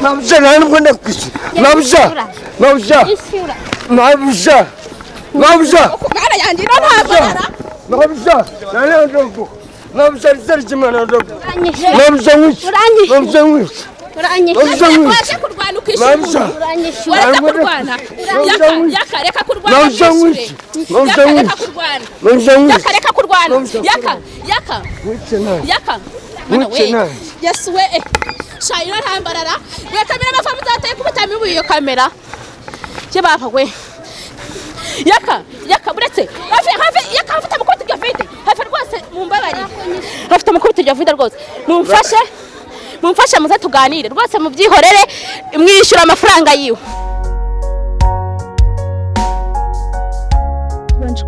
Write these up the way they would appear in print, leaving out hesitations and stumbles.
Mabusha ntabwo ndakwishyura. Mabusha. Mwana yanjye ntabara. Mabusha rizarikimana ndogo. Mabusha wishi. Waje kurwana ukishyura. Waje kurwana. Yaka reka kurwana. Reka kurwana. Yaka. Yes we. Shayira ntambarara. We kamera mafamu zateye kubita mibu iyo kamera. Je bapfa we. Yaka buretse. Hafi yaka afite amakoti gafite. Hafi rwose mumbabari. Afite amakoti gafite rwose. Mumfashe muze tuganire rwose mu byihorere mwishyura amafaranga yiwe.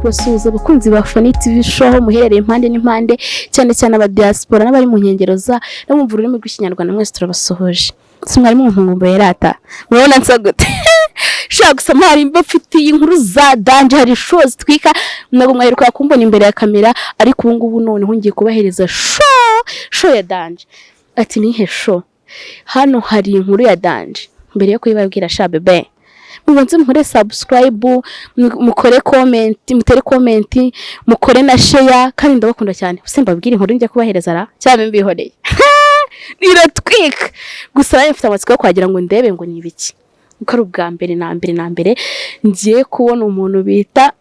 Kubasuhuza abakunzi ba Fani TV show muherereye impande n'impande cyane cyane aba diaspora n'abari mu nkengero za no mu ururimi rw'ikinyarwanda mwese turabasohoje. Simwari mu nkumbu yerata. Murabona nsa gute? Shaka gusoma hari mbafite inkuru za danje hari shows twika nabo mwaheruka kumbona imbere ya kamera ariko ubu ngubu noneho ngiye kubahereza show ya danje. Ati nihe show? Hano hari inkuru ya danje. Mbere yo kuyibabwira sha bebe. Mubanze mukore subscribe, mukore comment, mutere comment, mukore na share kandi ndabakunda cyane. Usimbabwira inkuru njye kubahereza ra cyane mbihoreye. Niratwika. Gusa nayo mfite amatsiko yo kwagira ngo ndebe ngo ni ibiki. Uko ari ubwa mbere na mbere ngiye kubona umuntu bita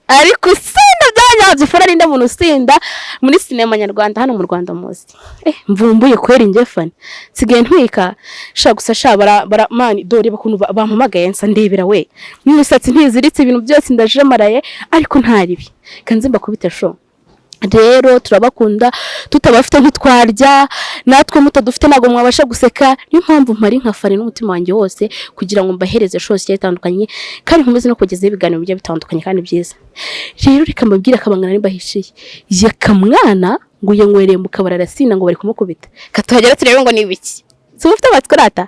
ariko sinda byanyabye fora rinde muntu sinda muri sinema nyarwanda hano mu Rwanda muzi mvumbuye kwera ingefani sigaye ntwika sha gusa sha bara mani dore bakuntu bampamagaye nsa ndebera we n'imisatsi ntiziritse ibintu byose ndaje maraye ariko ntaribi kanze mbakubita show. Rero turabakunda tutabafite ntitwarya natwe mutadufite nago mwabasha guseka niyo mpamvu mpari nkafari n'umutima wanjye wose kugira ngo mbahereze shows cyatandukanye kandi nkomeze no kugeza ibiganiro bijye bitandukanye kandi byiza. Rero reka mbabwira akabangana nibahishiye YAKA MWANA ngo yanywereye mu kabara arasina ngo bari kumukubita katuhagera turebe ngo ni ibiki sufite abatwarata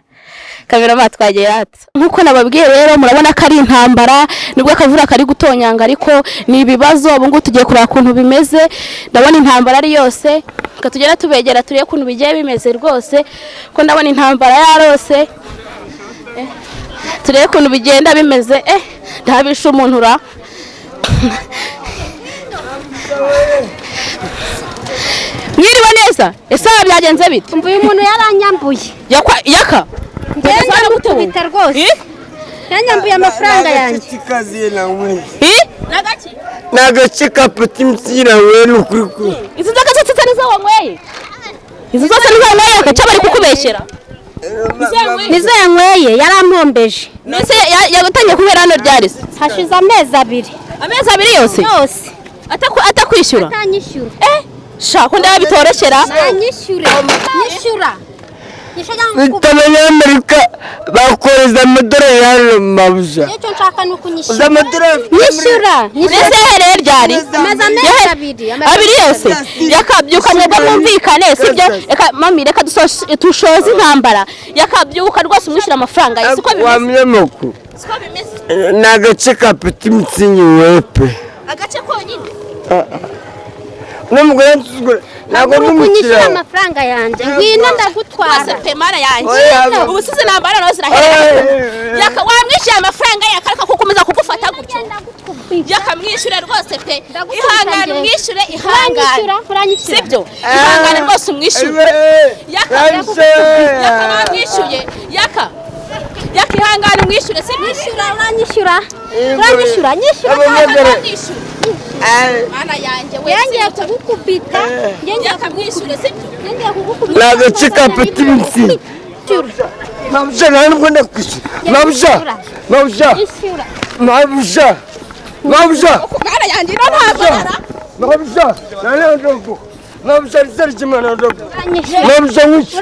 kamera matwagera ati nkuko nababwiye rero murabona ko ari intambara nibwo akavura kari gutonyanga ariko ni ibibazo abo ngo tugiye kureba kuntu bimeze ndabona intambara ari yose katugera tubegera turiye kuntu bigiye bimeze rwose ko ndabona intambara yarose turiye kuntu bigenda bimeze ndabisha umuntu ra Mwiriwe neza ese byagenze bite Mvuye umuntu yaranyambuye Yaka Ndetse gutubita rwose yanyambuye amafaranga yanjye kikaziye na mwe Nagaki nagace kapati msira we n'ukuri Izo zagatsitse nizo wanyweye Izo zose nizo wanyweye gacha bari kukubeshyera Nizo yanyweye yarampombeje Nese yagutangiye kubera hano ryarese hashize amezi abiri yose atakwishyura atanyishyura shaka ndabitoroshera nyishyura Abanyamerika bakoreza amadorari hano Mabusha. Icyo nshaka nuko nyishyura. Nyishyura. Nese herere ryari? Amezi abiri yose. Yakabyuka mwebwe mwumvikane sibyo? Reka mami reka dushoze intambara. Yakabyuka rwose umwishyura amafaranga yese uko bimeze. Wamyemoko. Siko bimeze. Nagace kapeti mutsinyi wepe. Agace konyine. N'umugore nsuzugura ntabwo n'umukiriya amafaranga yanjye ngwino ndagutwara pemara yanjye ubusize nambara no zirahera Yaka wamwishyura amafaranga yakareka kukomeza kugufata gutyo yakamwishyura rwose pe ihangane umwishyure ihangane sibyo ihangane rwose umwishyure Yaka wamwishyuye Yaka ihangane umwishyure sibyo uranyishyura nyishyura Mana yanjye we yangiye kugukubita yakamwishyure sibyo nagace kapeti mutsinyi Mabusha ntabwo ndakwishyura Mabusha Mana yanjye ntabara Mabusha rizarikimana ndogo Mabusha wishi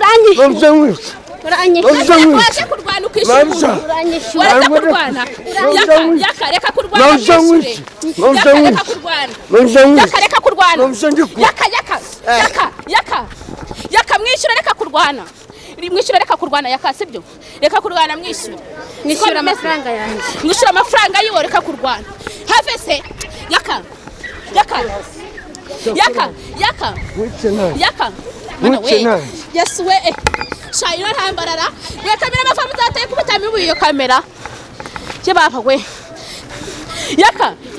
waje kurwana ukishyura waje kurwana Yaka reka kurwana reka kurwana Yaka mwishyura reka kurwana mwishyura reka kurwana Yaka sibyo reka kurwana mwishyura amafaranga yanjye mwishyura amafaranga yiwe reka kurwana have se Yaka Mana we yes we shayira ntambarara we kamera amafamu zateye kubitamo iyo kamera cye bapagwe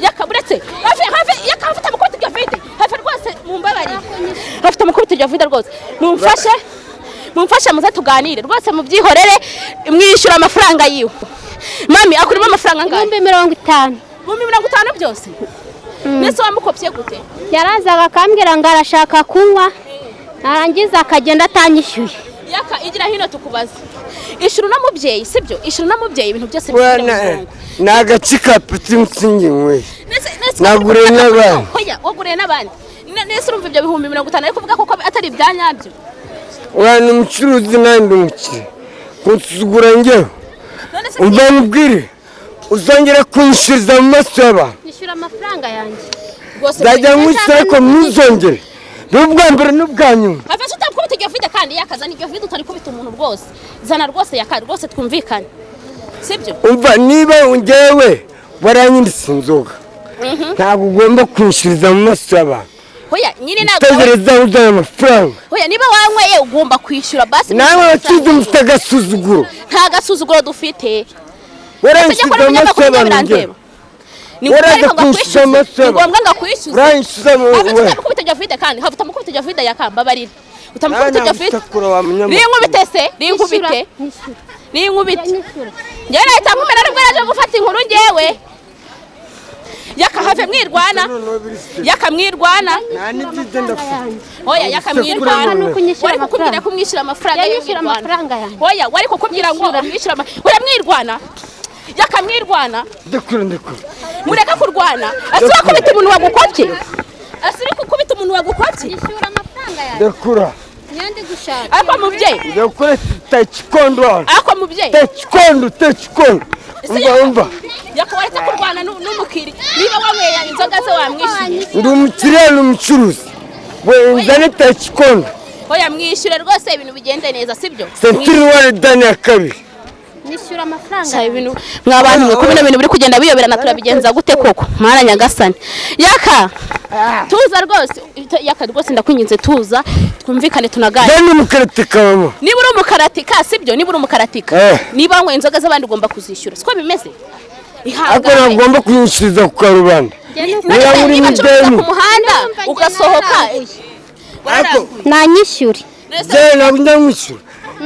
yaka buretse hafi yaka afite amakoti gafite hafi rwose mumbabari afite amakoti gafite rwose mumfashe muze tuganire rwose mubyihorere mwishura amafaranga yiwe mami akurimo amafaranga angahe 50 50 byose nese wamukopye gute yarazaga akambwira ngo arashaka kunywa narangiza akagenda atanyishyuye yaka igira hino tukubaza ishuru n'umubyeyi sibyo ishuru n'umubyeyi ibintu byose nagacika peti mutsingi mwe nagure n'abandi hoya wagure n'abandi nese urumva ibyo 50 ariko uvuga ko atari ibyanyabyo wana umucuruzi nandi umukire kunsugura njyewe umva mubwire uzongera kunshiriza mu maso y'abantu yishyura amafaranga yanjye zajya nkwishyura ko ntuzongere n'ubwa mbere n'ubwa nyuma afashe utakubita iryo vide kandi yakaza n'iryo vide utari kubita umuntu rwose zana rwose yakari rwose twumvikane sibyo umva niba njyewe waranyindise inzoga ntabwo ugomba kunshiriza mu maso y'abantu hoya nyine ntabwo tegereza uzana amafaranga hoya niba wanyweye ugomba kwishyura basi nawe wakize mufite agasuzuguro nta gasuzuguro dufite waranyishyize amaso y'abantu njyewe waraza kwishyuza amaso y'abantu ngombwa ngakwishyuza uranyishyuza we afite iryo vide kandi hafite amukubita iryo vide yakambabarira utamukubita iryo vide ninkubite se ninkubite njyewe nahita nkumena nubwo yaje gufata inkuru njyewe yakahave mwirwana yakamwirwana oya yakamwirwana wari kukubwira ko umwishyura amafaranga y'umwirwana oya wari kukubwira ngo umwishyura mwirwana yakamwirwana ndekura mureka kurwana asira kubita umuntu wagukopye yishyura amafaranga yanjye ndekura nyandi gushaka ariko mubyeyi ndekura tekikondo ariko mubyeyi tekikondo umva yakwaretse kurwana n'umukiri niba wanyweye inzoga ze wamwishyuye ndi umukiriya n'umucuruzi we nzane tekikondo oya mwishyure rwose ibintu bigende neza sibyo sentiri wari dani ya kabiri nishyura amafaranga ibintu mwabantu mwe ko bino bintu biri kugenda biyoberana turabigenza gute koko mwana nyagasani yaka tuza rwose yaka rwose ndakwinginze tuza twumvikane tunaganire dani umukaratika mama niba uri umukaratika sibyo niba uri umukaratika niba wanyweye inzoga z'abandi ugomba kuzishyura siko bimeze ariko ntagomba kuyishyuriza ku karubanda niba ucuruza ku muhanda ugasohoka nanyishyure ntabwo ndamwishyura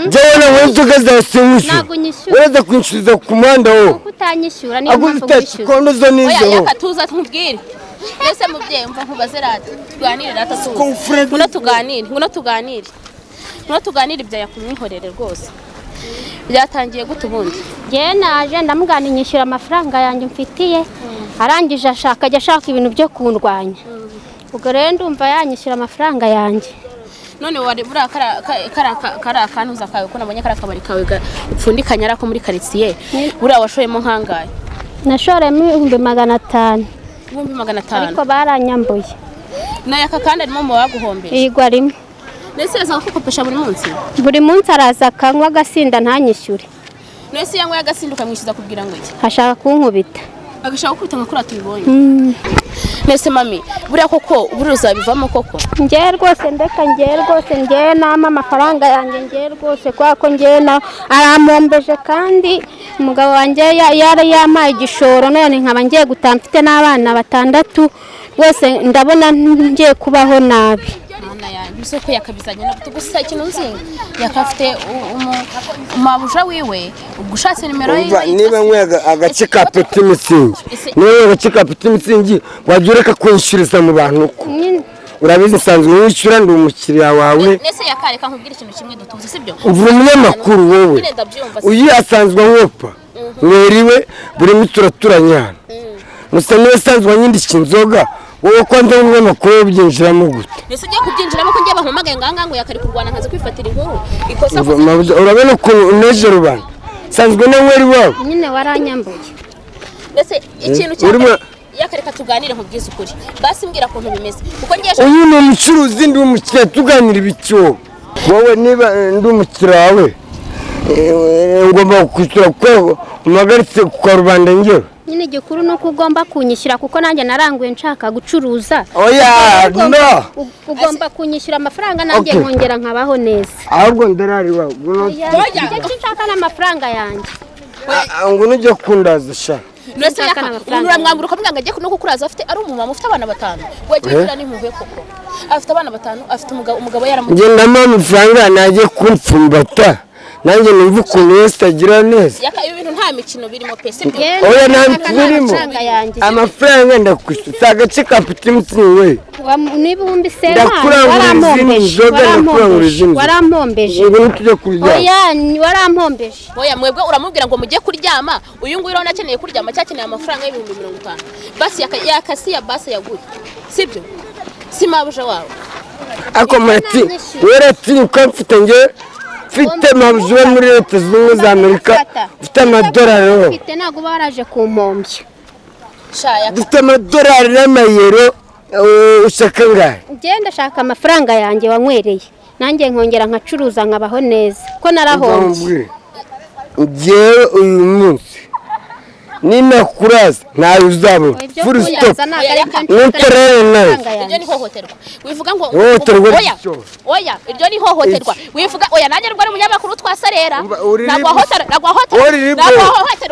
njyewe nawe inzoga zawe simwishyura uretse kunshyuriza ku muhanda wowe kuko utanyishyura niyo mpamvu agufite tekikondo zo n'izo oya yaka tuza tumubwire mbese mubyeyi umva nkubaze rata tuganire rata tuza nguno tuganire ibya yakumwihorere rwose byatangiye gute ubundi njyewe naje ndamugana nyishyura amafaranga yanjye mfitiye arangije ajya ashaka ibintu byo kundwanya ubwo rero ndumva yanyishyura amafaranga yanjye none wari buriya kari akantuza kawe ko nabonye kari akabari kawe upfundikanya ariko muri karitsiye buriya washoyemo nkangahe nashoremo 500 500 ariko baranyambuye nayaka kandi arimo mu baguhombera yigwa rimwe nese yaza kukopesha buri munsi araza akanywa agasinda ntanyishyure nese yanyweye agasinda ukamwishyuza kubwira ngo iki ashaka kunkubita agashaka gukubita nka kuri atubibonye nese mami buriya koko buriya uzabivamo koko njyewe rwose ndeka njyewe nama amafaranga yanjye njyewe rwose kubera ko njyewe arampombeje kandi umugabo wanjye yari yampaye igishoro none nkaba ngiye gutaha mfite n'abana 6 rwose ndabona ngiye kubaho nabi biso ko yakabizanye nabwo gusa ikintu nzinga yakafite umabuja wiwe ugushatse nimero ye niba nkwe agace ka peti mitsingi niba agace ka peti mitsingi wajureka kwishyuriza mu bantu uko urabizi nsanzwe wishyura ndi umukiriya wawe nese yakareka nkubwira ikintu kimwe dutuze sibyo uvuye umunyamakuru wowe uyi asanzwe nkopa mweriwe buri muturaturanyana musa niwe sanzwe nyindisha inzoga wowe ko ndi umunyamakuru byinjiramo gute nese ugiye kubyinjiramo ko ngiye bampamagaye ngo yakari kurwana nkaze kwifatira inkuru ikosa urabona ko uneje rubanda sanzwe n'weri wawe nyine waranyambuye nese ikintu cyane yakareka tuganire nkubwiza ukuri basi mbwira ko bimeze kuko ngiye uyu ni umucuruzi ndi umukiriya tuganira ibicyo wowe niba ndi umukiriya wawe ngomba kwishyura ko umagaritse ku rubanda njyewe nyine igikuru nuko ugomba kunyishyura kuko nanjye naranguye nshaka gucuruza. Oya no ugomba kunyishyura amafaranga nanjye nkongera nkabaho neza. ahubwo ndarari wawe Icyo nshaka n'amafaranga yanjye. ngo nujye kundaza sha Nese uramwambura ukamubwira ngo ajye no kukuraza afite ari umumama ufite abana 5 wagira n'impuhwe koko afite abana 5 afite umugabo yaramugenda ngendamo amafaranga najye kumfumbata nanjye numva ukuntu wese agira neza yaka ibintu nta mikino birimo pese byo oya nta birimo amafaranga ndakwishyura agace ka petit we niba wumbi se warampombeje ngo tujye kurya oya warampombeje oya mwebwe uramubwira ngo mujye kuryama uyu nguyu urabona akeneye kuryama cyakeneye amafaranga y'ibihumbi 50 basi yakasi ya basi yaguye sibyo simabuje wawe ako mati werati ukamfite nge mfite mabuje muri leta zunze za Amerika mfite amadolari mfite ntago baraje kumpombya mfite amadolari n'amayero ushaka ngahe ngenda shaka amafaranga yanjye wanywereye nanjye nkongera nkacuruza nkabaho neza ko narahombye ngewe uyu munsi ninakuraza ntawe uzabona full stop n'uterere nawe iryo ni hohoterwa wivuga ngo oya iryo ni hohoterwa wivuga oya nanjye rwari umunyamakuru twasarera nagwahohotera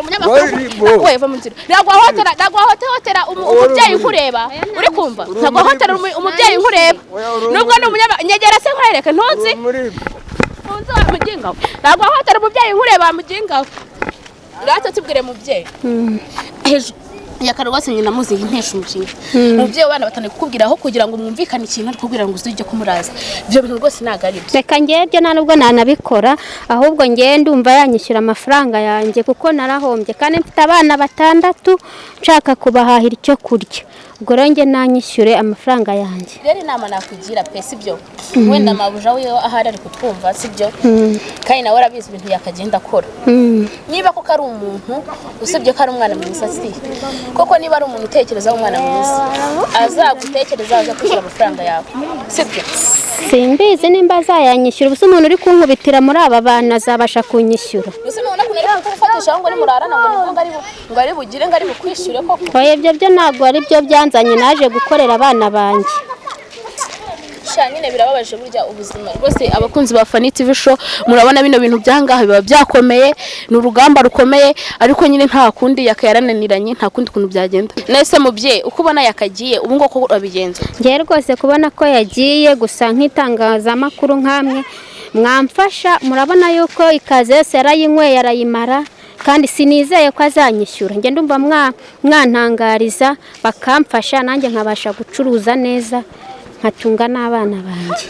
umunyamakuru weva munzira nagwahohotera umubyeyi nkureba uri kumva nagwahohotera umubyeyi nkureba nubwo ni umunyamakuru nyegera se nkwereke ntunzi mugingaho nagwahohotera umubyeyi nkureba mugingaho Rata tubwire mubyeyi. Ejo yakarwase nyina muzi intesha umushinga. Mubyeyi abana batane kukubwiraho kugira ngo mwumvikane ikintu ari kubwira ngo uzije kumuraza. Ibyo bintu rwose nagari. Reka ngebyo nubwo nanabikora ahubwo ngiye ndumva yanyishyura amafaranga yanjye kuko narahombye kandi mfite abana 6 nshaka kubahahira icyo kurya. Ubwo ronge nanyishyure amafaranga yanjye. Rero inama nakugira pe sibyo. Wenda mabuja we ahari ari kutwumva sibyo. Kandi nawe arabizi ibintu yakagenda akora. Niba ko ari umuntu usibye ko ari umwana mwiza si. Koko niba ari umuntu utekereza umwana mwiza azagutekereza aza kwishyura amafaranga yawe. Sibyo. Simbizi nimba azayanyishyura ubusa umuntu uri kunkubitira muri aba bana azabasha kunyishyura. Ubusa umuntu akunera kugufatisha ngo ni murarana ngo ari bugire ngo ari bukwishyure koko. Oya ibyo ntabwo ari byo byanzanye naje gukorera abana banjye. Nyine birababaje burya ubuzima rwose abakunzi ba Fani TV show murabona bino bintu byangaha biba byakomeye n'urugamba rukomeye ariko nyine nta kundi yakayarananiranye nta kundi kuntu byagenda nese mubye uko ubona yakagiye ubu ngo ko urabigenza ngiye rwose kubona ko yagiye gusa nk'itangaza makuru nkamwe mwamfasha murabona yuko ikaze yose yarayinyweye yarayimara kandi sinizeye ko azanyishyura nge ndumva mwantangariza bakamfasha nanjye nkabasha gucuruza neza nkatunga n'abana banjye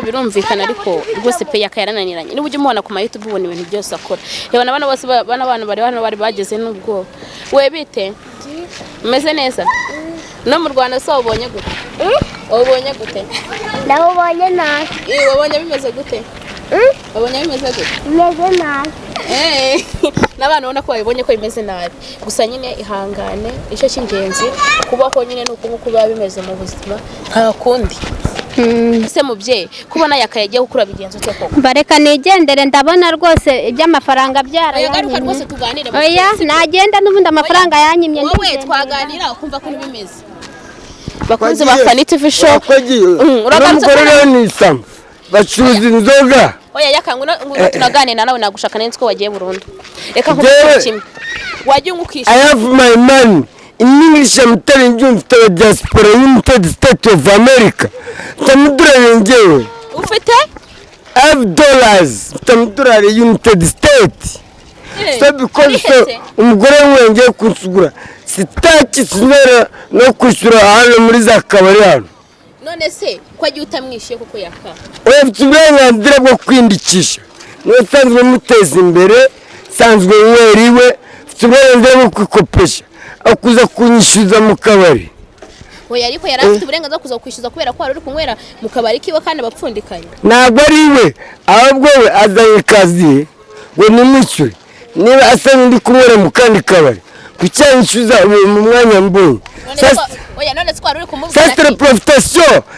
birumvikana ariko rwose pe yakayarananiranye niba ujye umubona ku ma YouTube ubona ibintu byose akora yabana abana bose bana bari hano bari bageze n'ubwo we bite umeze neza no mu Rwanda so ubonye gute ubonye gute naho ubonye nabi wabonye bimeze gute wabonye bimeze gute bimeze nabi n'abana ubona ko babibonye ko bimeze nabi gusa nyine ihangane icyo cy'ingenzi kubaho nyine nuko kuba bimeze mu buzima nta kundi ese mubyeyi kubona yakayagiye gukura bigenzo cyo koko bareka nigendere ndabona rwose iby'amafaranga byarayanyimye rwose tuganire oya nagenda n'ubundi amafaranga yanyimye wowe twaganira ukumva ko bimeze bakunze ba Fani TV show urumugore rero nisama bacuruza inzoga oya yakangu tunagane nawe nagushaka nenzi ko wagiye burundu reka nkubwire kimwe wagiye ngukisha I have my money in English. I'm telling you mfite diaspora United States of America tamudurare ngewe ufite I have dollars tamudurare United States so because umugore wenge kunsugura sitaki sinera no kwishyura hano muri za kabari hano none se ko agiye utamwishiye kuko yaka oya uburenganzira bwo kwindikisha niwe sanzwe muteza imbere sanzwe weriwe uburenganzira bwo kwikopesha akuza kunyishyuza mu kabari oya ariko yari afite uburenganzira kuza kwishyuza kubera ko ari kunywera mu kabari kiwe kandi bapfundikanye ntabwo ari we ahubwo we azanye kazi ngo nimwishyure niba asanga ndi kunywera mu kandi kabari kucyanyishyuza mu mwanya mbonye oya none twari uri kumubwira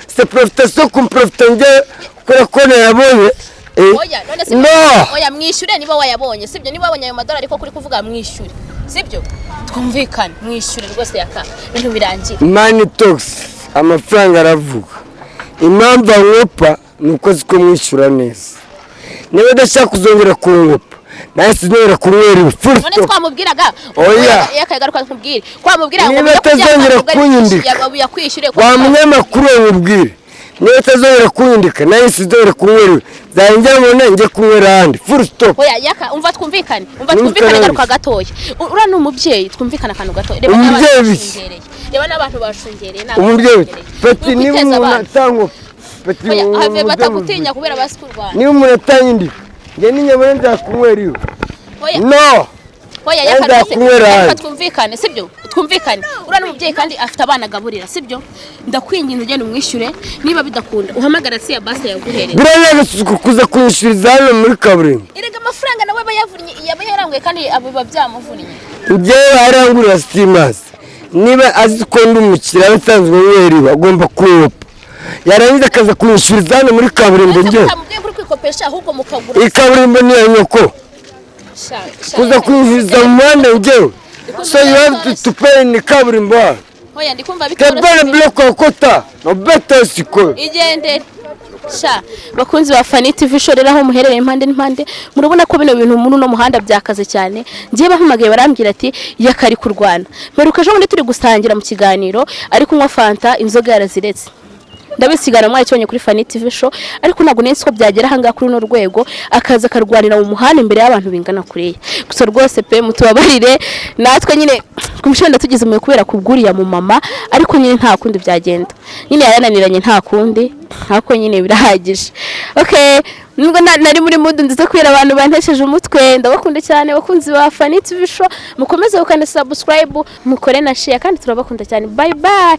c'est profitation comme profiter nge kora kone yabonye oya none se oya mwishyure niba wayabonye sibyo niba wabonye ayo madolari ko kuri kuvuga mwishyure sibyo twumvikane mwishyure rwose yaka ibintu birangiye money talks amafaranga aravuga impamvu ankopa nuko ziko mwishyura neza niba udashaka kuzongera kunkopa nawe sinongera kunywera full stop none twamubwiraga oya yakagaruka kumubwira kwamubwira ngo niba utazongera kunyindika yakwishyure kwa munyamakuru umubwire niba utazongera kunyindika nawe sinongera kunywera zanjye mbona njye kunywera ahandi full stop oya yaka umva twumvikane garuka gatoya ura ni umubyeyi twumvikana akantu gatoya reba n'abantu bashungereye umubyeyi peti niba umuntu atankopa have batagutinya kubera basikurwana niba umuntu atanyindika njye n'inyama nzakunywera iyo no oya yaka twumvikane sibyo twumvikane ura n'umubyeyi kandi afite abana agaburira sibyo ndakwinginze ugende umwishyure niba bidakunda uhamagara si ya base yaguhereye birarangiye kuza kwishyuriza hano muri kaburimbo irega amafaranga nawe yaba yaranguye kandi aba byamuvuniye njyewe arangurira stimazi niba azi ko ndi umukiriya asanzwe mweriwe agomba kunkopa yarangiza akaza kwishyuriza hano muri kaburimbo njyewe ikaburimbo ni iya nyoko kuza kwishyuriza mu muhanda njyewe so you have to pay in kaburimbo oya ndikumva bitoroshye kabana block kota no better siko igendere bakunzi ba Fani TV show rero aho muherereye impande n'impande murabona ko bino bintu muri no muhanda byakaze cyane ngiye bahamagaye barambwira ati yakari kurwana mperuka jo ndi turi gusangira mu kiganiro ari kunywa fanta inzoga yaraziretse ndabisigana mwaye cyonye kuri Fani TV show ariko ntabwo nensi ko byagera hanga kuri no rwego akaza karwanira mu muhanda imbere y'abantu bingana kuriye gusa rwose pe mutubabarire natwe nyine kumishenda tugize mu kubera kubwuriya mu mama ariko nyine nta kundi byagenda nyine yarananiranye nta kundi hako nyine birahagije okay nubwo nari muri mood nziza kwira abantu bantesheje umutwe ndabakunda cyane bakunzi ba Fani TV show mukomeze ukanda subscribe mukore na share kandi turabakunda cyane bye bye